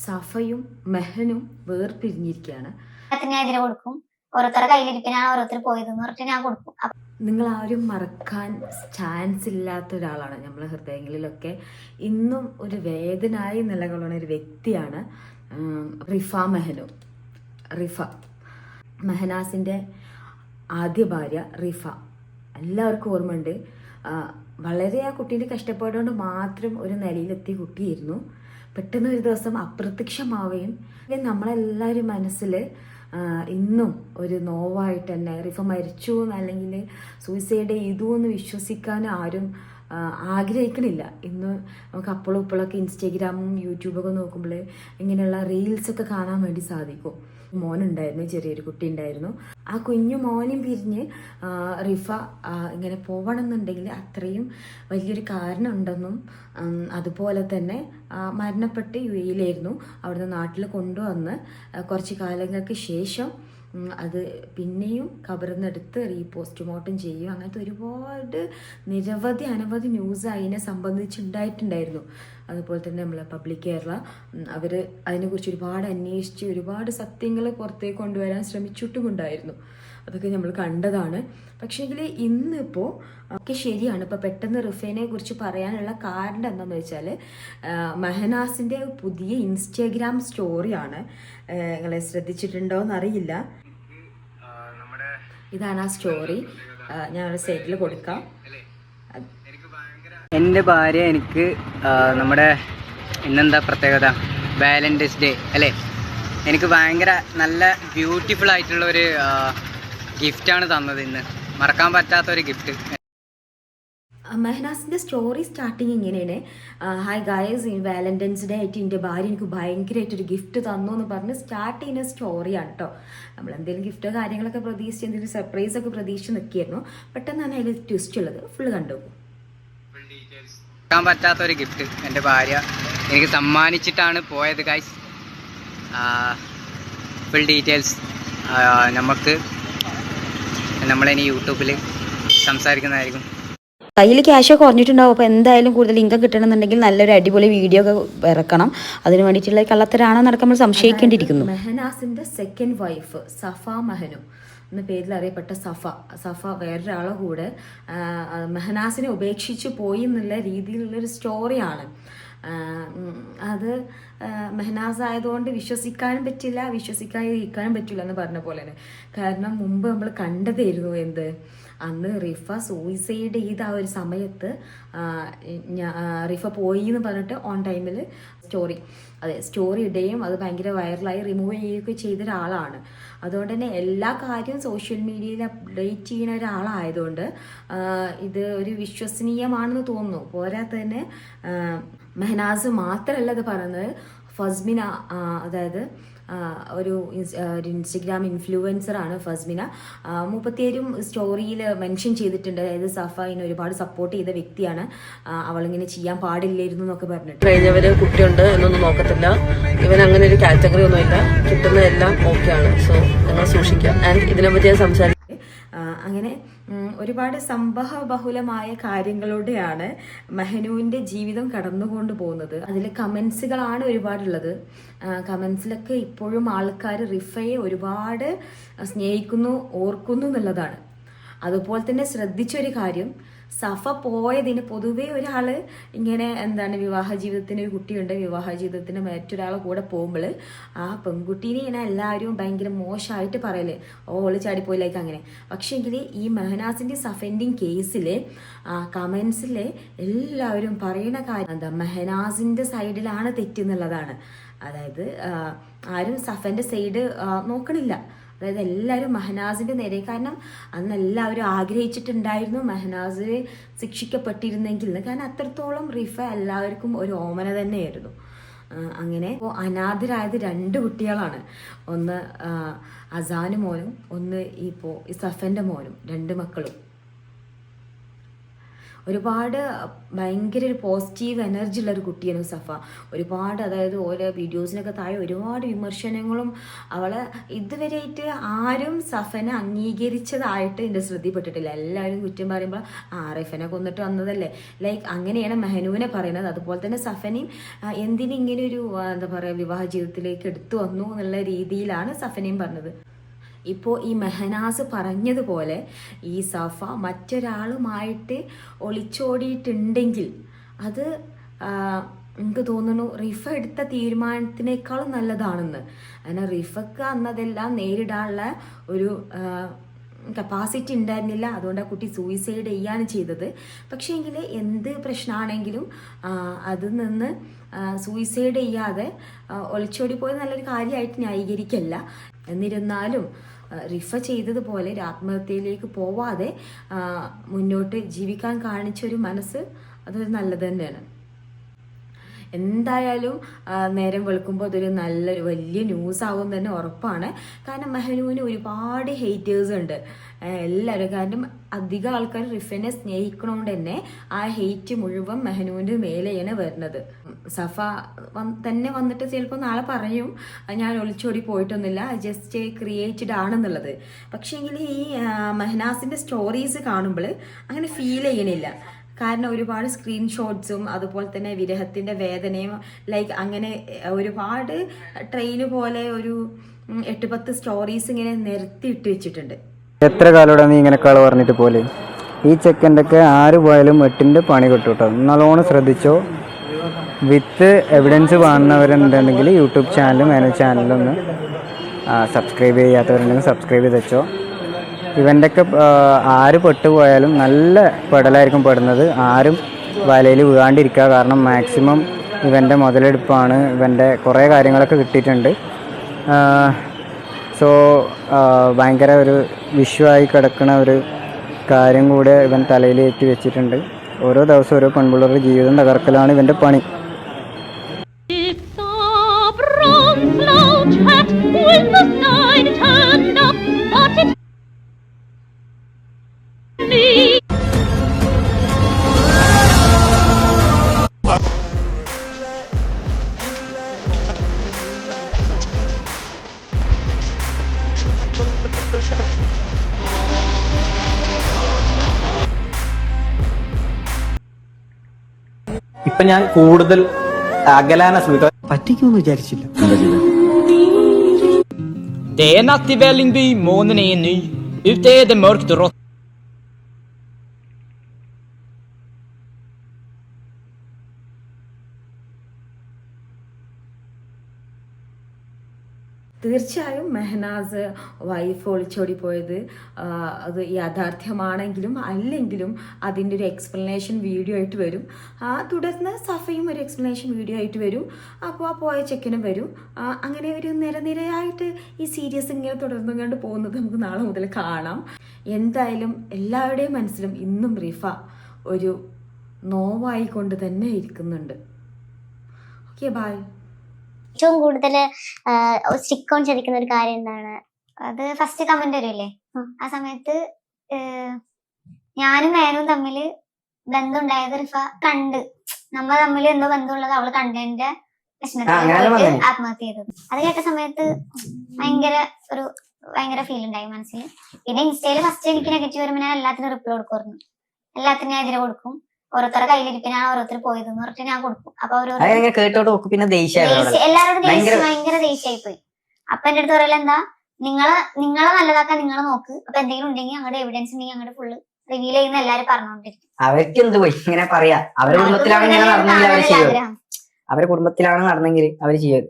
സഫയും മെഹനും വേർപിരിഞ്ഞിരിക്കുകയാണ്. എതിരെ കൊടുക്കും, ഓരോരുത്തരുടെ കയ്യിലിരിപ്പിനാണ് ഓരോരുത്തർ പോയതെന്ന് പറഞ്ഞിട്ട് ഞാൻ കൊടുക്കും. നിങ്ങൾ ആരും മറക്കാൻ ചാൻസ് ഇല്ലാത്ത ഒരാളാണ് നമ്മളെ ഹൃദയങ്ങളിലൊക്കെ. ഇന്നും ഒരു വേദനായി നിലകൊള്ളുന്ന ഒരു വ്യക്തിയാണ് റിഫ മെഹനു. റിഫ മെഹനാസിൻ്റെ ആദ്യ ഭാര്യ റിഫ. എല്ലാവർക്കും ഓർമ്മയുണ്ട്. വളരെ ആ കുട്ടീൻ്റെ കഷ്ടപ്പാടുകൊണ്ട് മാത്രം ഒരു നിലയിലെത്തിയ കുട്ടിയായിരുന്നു. പെട്ടെന്ന് ഒരു ദിവസം അപ്രത്യക്ഷമാവുകയും നമ്മളെല്ലാവരും മനസ്സിൽ ഇന്നും ഒരു നോവായിട്ട് തന്നെ റിഫ മരിച്ചു അല്ലെങ്കിൽ സൂയിസൈഡ് ചെയ്തു എന്ന് വിശ്വസിക്കാൻ ആരും ആഗ്രഹിക്കണില്ല. ഇന്ന് നമുക്ക് അപ്പോഴും ഇപ്പോഴൊക്കെ ഇൻസ്റ്റാഗ്രാമും യൂട്യൂബൊക്കെ നോക്കുമ്പോൾ ഇങ്ങനെയുള്ള റീൽസൊക്കെ കാണാൻ വേണ്ടി സാധിക്കും. മോനുണ്ടായിരുന്നു, ചെറിയൊരു കുട്ടി ഉണ്ടായിരുന്നു. ആ കുഞ്ഞു മോനും പിരിഞ്ഞ് റിഫ ഇങ്ങനെ പോകണമെന്നുണ്ടെങ്കിൽ അത്രയും വലിയൊരു കാരണം ഉണ്ടെന്നും അതുപോലെ തന്നെ മരണപ്പെട്ട് UAE-യിലായിരുന്നു. അവിടുന്ന് നാട്ടിൽ കൊണ്ടുവന്ന് കുറച്ച് കാലങ്ങൾക്ക് ശേഷം അത് പിന്നെയും കബറിന്നെടുത്ത് പോസ്റ്റ്മോർട്ടം ചെയ്യും. അങ്ങനത്തെ ഒരുപാട് അനവധി ന്യൂസ് അതിനെ സംബന്ധിച്ചുണ്ടായിട്ടുണ്ടായിരുന്നു. അതുപോലെ തന്നെ നമ്മളെ പബ്ലിക് കേരള അവർ അതിനെക്കുറിച്ച് ഒരുപാട് അന്വേഷിച്ച് ഒരുപാട് സത്യങ്ങൾ പുറത്തേക്ക് കൊണ്ടുവരാൻ ശ്രമിച്ചിട്ടുമുണ്ടായിരുന്നു. അതൊക്കെ നമ്മൾ കണ്ടതാണ്. പക്ഷേങ്കിൽ ഇന്നിപ്പോൾ ഒക്കെ ശരിയാണ്. ഇപ്പോൾ പെട്ടെന്ന് റിഫേനെ കുറിച്ച് പറയാനുള്ള കാരണം എന്താണെന്ന് വെച്ചാൽ മെഹനാസിൻ്റെ പുതിയ ഇൻസ്റ്റാഗ്രാം സ്റ്റോറിയാണ്. നിങ്ങളെ ശ്രദ്ധിച്ചിട്ടുണ്ടോ എന്നറിയില്ല. ഇതാണ് ആ സ്റ്റോറി. ഞാൻ ഒരു സൈഡിൽ കൊടുക്കാം. എൻ്റെ ഭാര്യ എനിക്ക് നമ്മുടെ ഇന്നെന്താ പ്രത്യേകത, വാലന്റൈൻസ് ഡേ അല്ലേ, എനിക്ക് ഭയങ്കര നല്ല ബ്യൂട്ടിഫുൾ ആയിട്ടുള്ള ഒരു ഗിഫ്റ്റാണ് തന്നത്. ഇന്ന് മറക്കാൻ പറ്റാത്തൊരു ഗിഫ്റ്റ്. മെഹനാസിൻ്റെ സ്റ്റോറി സ്റ്റാർട്ടിങ് ഇങ്ങനെയാണ്. ഹായ് ഗായ്സ്, വാലന്റൈൻസ് ഡേ ആയിട്ട് എൻ്റെ ഭാര്യ എനിക്ക് ഭയങ്കരമായിട്ടൊരു ഗിഫ്റ്റ് തന്നു എന്ന് പറഞ്ഞ് സ്റ്റാർട്ട് ചെയ്യുന്ന സ്റ്റോറിയാണ് കേട്ടോ. നമ്മൾ എന്തെങ്കിലും ഗിഫ്റ്റോ കാര്യങ്ങളൊക്കെ പ്രതീക്ഷിച്ച് എന്തെങ്കിലും സർപ്രൈസൊക്കെ പ്രതീക്ഷിച്ച് നിൽക്കുകയായിരുന്നു. പെട്ടെന്നാണ് അതിൽ ട്വിസ്റ്റ് ഉള്ളത്. ഫുള്ള് കണ്ടു. മറക്കാൻ പറ്റാത്തൊരു ഗിഫ്റ്റ് എൻ്റെ ഭാര്യ എനിക്ക് സമ്മാനിച്ചിട്ടാണ് പോയത് ഗൈസ്. ഫുൾ ഡീറ്റെയിൽസ് നമ്മളിനി യൂട്യൂബിൽ സംസാരിക്കുന്നതായിരിക്കും. കയ്യിൽ ക്യാഷ് കുറഞ്ഞിട്ടുണ്ടാവും. അപ്പോൾ എന്തായാലും കൂടുതൽ ഇൻകം കിട്ടണമെന്നുണ്ടെങ്കിൽ നല്ലൊരു അടിപൊളി വീഡിയോ ഒക്കെ ഇറക്കണം. അതിന് വേണ്ടിയിട്ടുള്ള കള്ളത്തരാണെന്നടക്കം നമ്മൾ സംശയിക്കേണ്ടിയിരിക്കുന്നു. മെഹനാസിൻ്റെ സെക്കൻഡ് വൈഫ് സഫ മെഹനു എന്ന പേരിൽ അറിയപ്പെട്ട സഫ വേറൊരാളെ കൂടെ മെഹനാസിനെ ഉപേക്ഷിച്ച് പോയി എന്നുള്ള രീതിയിലുള്ളൊരു സ്റ്റോറിയാണ്. അത് മെഹനാസ് ആയതുകൊണ്ട് വിശ്വസിക്കാനും പറ്റില്ല, വിശ്വസിക്കാതിരിക്കാനും പറ്റില്ല എന്ന് പറഞ്ഞ പോലെ തന്നെ. കാരണം മുമ്പ് നമ്മൾ കണ്ടതായിരുന്നു എന്ത്, അന്ന് റിഫ സൂയിസൈഡ് ചെയ്ത ആ ഒരു സമയത്ത് റിഫ പോയി എന്ന് പറഞ്ഞിട്ട് ഓൺ ടൈമിൽ സ്റ്റോറി ഇടുകയും അത് ഭയങ്കര വൈറലായി റിമൂവ് ചെയ്യുകയൊക്കെ ചെയ്ത ഒരാളാണ്. അതുകൊണ്ട് തന്നെ എല്ലാ കാര്യവും സോഷ്യൽ മീഡിയയിൽ അപ്ഡേറ്റ് ചെയ്യുന്ന ഒരാളായതുകൊണ്ട് ഇത് ഒരു വിശ്വസനീയമാണെന്ന് തോന്നുന്നു. പോരാത്ത തന്നെ മെഹനാസ് മാത്രമല്ല ഇത് പറയുന്നത്, ഫസ്മിന, അതായത് ഒരു ഇൻസ്റ്റഗ്രാം ഇൻഫ്ലുവൻസറാണ് ഫസ്മിന. 37 സ്റ്റോറിയിൽ മെൻഷൻ ചെയ്തിട്ടുണ്ട്. അതായത് സഫയിനെ ഒരുപാട് സപ്പോർട്ട് ചെയ്ത വ്യക്തിയാണ്. അവളിങ്ങനെ ചെയ്യാൻ പാടില്ലായിരുന്നു എന്നൊക്കെ പറഞ്ഞിട്ട്. കഴിഞ്ഞവര് കുട്ടിയുണ്ട് എന്നൊന്നും നോക്കത്തില്ല. ഇവൻ അങ്ങനെ ഒരു കാറ്റഗറി ഒന്നുമില്ല. കിട്ടുന്നതെല്ലാം ഓക്കെയാണ്. സോ നിങ്ങൾ സൂക്ഷിക്കുക. ആൻഡ് ഇതിനെപ്പറ്റി ഞാൻ സംസാരിക്കും. അങ്ങനെ ഒരുപാട് സംഭവബഹുലമായ കാര്യങ്ങളിലൂടെയാണ് മെഹനുവിൻ്റെ ജീവിതം കടന്നുകൊണ്ട് പോകുന്നത്. അതിൽ കമൻസുകളാണ് ഒരുപാടുള്ളത്. കമൻസിലൊക്കെ ഇപ്പോഴും ആൾക്കാർ റിഫയെ ഒരുപാട് സ്നേഹിക്കുന്നു, ഓർക്കുന്നു എന്നുള്ളതാണ്. അതുപോലെ തന്നെ ശ്രദ്ധിച്ചൊരു കാര്യം, സഫ പോയതിന് പൊതുവേ ഒരാൾ ഇങ്ങനെ വിവാഹ ജീവിതത്തിന് ഒരു കുട്ടിയുണ്ട്, വിവാഹ ജീവിതത്തിന് മറ്റൊരാളെ കൂടെ പോകുമ്പോൾ ആ പെൺകുട്ടീനെ ഇങ്ങനെ എല്ലാവരും ഭയങ്കര മോശമായിട്ട് പറയല്, ഓള് ചാടിപ്പോയിലേക്ക് അങ്ങനെ. പക്ഷേങ്കിൽ ഈ മെഹനാസിൻ്റെ സഫൻ്റെയും കേസിൽ കമൻസിൽ എല്ലാവരും പറയുന്ന കാര്യം മെഹനാസിൻ്റെ സൈഡിലാണ് തെറ്റെന്നുള്ളതാണ്. അതായത് ആരും സഫൻ്റെ സൈഡ് നോക്കണില്ല. അതായത് എല്ലാവരും മെഹനാസിൻ്റെ നേരെ. കാരണം അന്ന് എല്ലാവരും ആഗ്രഹിച്ചിട്ടുണ്ടായിരുന്നു മെഹനാസ് ശിക്ഷിക്കപ്പെട്ടിരുന്നെങ്കിൽ. കാരണം അത്രത്തോളം റിഫ എല്ലാവർക്കും ഒരു ഓമന തന്നെയായിരുന്നു. അങ്ങനെ ഇപ്പോൾ അനാഥരായത് 2 കുട്ടികളാണ്. ഒന്ന് അസാന് മോനും ഒന്ന് ഇപ്പോൾ സഫൻ്റെ മോനും, 2 മക്കളും. ഒരുപാട് ഭയങ്കര ഒരു പോസിറ്റീവ് എനർജി ഉള്ള ഒരു കുട്ടിയാണ് സഫ. ഒരുപാട് അതായത് ഓരോ വീഡിയോസിനൊക്കെ താഴെ ഒരുപാട് വിമർശനങ്ങളും അവളെ ഇതുവരെയായിട്ട് ആരും സഫനെ അംഗീകരിച്ചതായിട്ട് എൻ്റെ ശ്രദ്ധയിൽപ്പെട്ടിട്ടില്ല. എല്ലാവരും കുറ്റം പറയുമ്പോൾ റിഫനെ കൊന്നിട്ട് വന്നതല്ലേ, ലൈക്ക് അങ്ങനെയാണ് മെഹനുവിനെ പറയുന്നത്. അതുപോലെ തന്നെ സഫനെയും എന്തിനിങ്ങനെ ഒരു എന്താ പറയുക വിവാഹ ജീവിതത്തിലേക്ക് എടുത്തു വന്നു എന്നുള്ള രീതിയിലാണ് സഫനെയും പറഞ്ഞത്. ഇപ്പോൾ ഈ മെഹനാസ് പറഞ്ഞതുപോലെ ഈ സഫ മറ്റൊരാളുമായിട്ട് ഒളിച്ചോടിയിട്ടുണ്ടെങ്കിൽ അത് എനിക്ക് തോന്നുന്നു റിഫ എടുത്ത തീരുമാനത്തിനേക്കാളും നല്ലതാണെന്ന്. കാരണം റിഫക്ക് അന്നതെല്ലാം നേരിടാനുള്ള ഒരു കപ്പാസിറ്റി ഉണ്ടായിരുന്നില്ല. അതുകൊണ്ട് ആ കുട്ടി സൂയിസൈഡ് ചെയ്യാണ് ചെയ്തത്. പക്ഷേ എങ്കിൽ എന്ത് പ്രശ്നമാണെങ്കിലും അതിൽ നിന്ന് സൂയിസൈഡ് ചെയ്യാതെ ഒളിച്ചോടി പോയത് നല്ലൊരു കാര്യമായിട്ട് ന്യായീകരിക്കല്ല. എന്നിരുന്നാലും റിഫ ചെയ്തതുപോലെ ഒരു ആത്മഹത്യയിലേക്ക് പോവാതെ മുന്നോട്ട് ജീവിക്കാൻ കാണിച്ചൊരു മനസ്സ് അതൊരു നല്ലത് തന്നെയാണ്. എന്തായാലും നേരം വെളുക്കുമ്പോൾ അതൊരു നല്ലൊരു വലിയ ന്യൂസ് ആവും തന്നെ ഉറപ്പാണ്. കാരണം മെഹനുവിന് ഒരുപാട് ഹെയ്റ്റേഴ്സ് ഉണ്ട് എല്ലാവരും. കാരണം അധികം ആൾക്കാർ റിഫനെ സ്നേഹിക്കണോണ്ട് തന്നെ ആ ഹെയ്റ്റ് മുഴുവൻ മെഹനുവിൻ്റെ മേലെയാണ് വരുന്നത്. സഫ തന്നെ വന്നിട്ട് ചിലപ്പോൾ നാളെ പറയും ഞാൻ ഒളിച്ചോടി പോയിട്ടൊന്നുമില്ല, ജസ്റ്റ് ക്രിയേറ്റഡ് ആണെന്നുള്ളത്. പക്ഷേങ്കിൽ ഈ മെഹനാസിൻ്റെ സ്റ്റോറീസ് കാണുമ്പോൾ അങ്ങനെ ഫീൽ ചെയ്യണില്ല. കാരണം ഒരുപാട് സ്ക്രീൻഷോട്ട്സും അതുപോലെ തന്നെ വിരഹത്തിൻ്റെ വേദനയും ലൈക്ക് അങ്ങനെ ഒരുപാട് ട്രെയിന് പോലെ ഒരു 8-10 സ്റ്റോറീസ് ഇങ്ങനെ നിരത്തി ഇട്ട് വെച്ചിട്ടുണ്ട്. എത്ര കാലോടെ നീ ഇങ്ങനെ കള പറഞ്ഞിട്ട് പോലെ ഈ ചെക്കൻ്റെ ഒക്കെ ആര് പോയാലും 8ന്റെ പണി കിട്ടും കേട്ടോ. നല്ലോണം ശ്രദ്ധിച്ചോ. വിത്ത് എവിഡൻസ് കാണുന്നവരുണ്ടെങ്കിൽ യൂട്യൂബ് ചാനലും മെനു ചാനലൊന്ന് സബ്സ്ക്രൈബ് ചെയ്യാത്തവരുണ്ടെങ്കിൽ സബ്സ്ക്രൈബ് ചെയ്ത് വെച്ചോ. ഇവൻ്റെയൊക്കെ ആര് പെട്ടുപോയാലും നല്ല പെടലായിരിക്കും പെടുന്നത്. ആരും വലയിൽ വീഴാണ്ടിരിക്കുക. കാരണം മാക്സിമം ഇവൻ്റെ മുതലെടുപ്പാണ്. ഇവൻ്റെ കുറേ കാര്യങ്ങളൊക്കെ കിട്ടിയിട്ടുണ്ട്. സോ ഭയങ്കര ഒരു വിഷയമായി കിടക്കുന്ന ഒരു കാര്യം കൂടെ ഇവൻ തലയിലേറ്റി വെച്ചിട്ടുണ്ട്. ഓരോ ദിവസവും ഓരോ പെൺപിള്ളേരുടെ ജീവിതം തകർക്കലാണ് ഇവൻ്റെ പണി. ഇപ്പൊ ഞാൻ കൂടുതൽ അകലാന ശ്രമിക്കുക പറ്റിക്കുമെന്ന് വിചാരിച്ചില്ല. Det är natt i Vällingby, månen är ny. Ute är det mörkt och rått. തീർച്ചയായും മെഹനാസ് വൈഫ് ഒളിച്ചോടി പോയത് അത് യാഥാർത്ഥ്യമാണെങ്കിലും അല്ലെങ്കിലും അതിൻ്റെ ഒരു എക്സ്പ്ലനേഷൻ വീഡിയോ ആയിട്ട് വരും. തുടർന്ന് സഫയും ഒരു എക്സ്പ്ലനേഷൻ വീഡിയോ ആയിട്ട് വരും. അപ്പോൾ ആ പോയ ചെക്കനും വരും. അങ്ങനെ ഒരു നിരനിരയായിട്ട് ഈ സീരീസ് ഇങ്ങനെ തുടർന്നും കണ്ട് പോകുന്നത് നമുക്ക് നാളെ മുതൽ കാണാം. എന്തായാലും എല്ലാവരുടെയും മനസ്സിലും ഇന്നും റിഫ ഒരു നോവായിക്കൊണ്ട് തന്നെ ഇരിക്കുന്നുണ്ട്. Okay, bye. ഏറ്റവും കൂടുതൽ സ്റ്റിക്ക് ഓൺ ചെയ്തിരിക്കുന്ന ഒരു കാര്യം എന്താണ്, അത് ഫസ്റ്റ് കമന്റ് വരില്ലേ, ആ സമയത്ത് ഞാനും മേനും തമ്മിൽ ബന്ധം ഉണ്ടായത് റിഫ കണ്ട്, നമ്മ തമ്മിൽ എന്തോ ബന്ധമുള്ളത് അവള് കണ്ടതിന്റെ പ്രശ്നത്തിൽ ആത്മഹത്യ ചെയ്തത്. അത് കേട്ട സമയത്ത് ഭയങ്കര ഫീൽ ഉണ്ടായി മനസ്സിൽ. പിന്നെ ഇൻസ്റ്റയില് ഫസ്റ്റ് എനിക്ക് നെഗറ്റീവ് വരുമ്പോൾ ഞാൻ എല്ലാത്തിനും റിപ്ലൈ കൊടുക്കുമായിരുന്നു. എല്ലാത്തിനും ഞാൻ എതിരെ കൊടുക്കും. ഓരോരുത്തരുടെ കയ്യിലിരിപ്പിനാണ് ഓരോരുത്തർ പോയതെന്ന് പറഞ്ഞിട്ട് ഞാൻ കൊടുക്കും. അപ്പൊ എല്ലാവരോടും ഭയങ്കര ദേഷ്യായി പോയി. അപ്പൊ എന്റെ അടുത്ത് പറയല എന്താ, നിങ്ങളെ നല്ലതാക്കാൻ നിങ്ങൾ നോക്ക്, അപ്പൊ എന്തെങ്കിലും ഉണ്ടെങ്കിൽ ഞങ്ങളുടെ എവിഡൻസ് ഉണ്ടെങ്കിൽ ഞങ്ങളുടെ ഫുള്ള് റിവീൽ ചെയ്യുന്ന എല്ലാരും പറഞ്ഞോണ്ടിരിക്കും. അവർക്ക് എന്ത് പോയി ഇങ്ങനെ പറയാ, അവരുടെ കുടുംബത്തിലാണ് ഇങ്ങനെ നടന്നെങ്കിൽ അവർ ചെയ്യും. അവരുടെ കുടുംബത്തിലാണ് നടന്നെങ്കിൽ അവർ ചെയ്യും.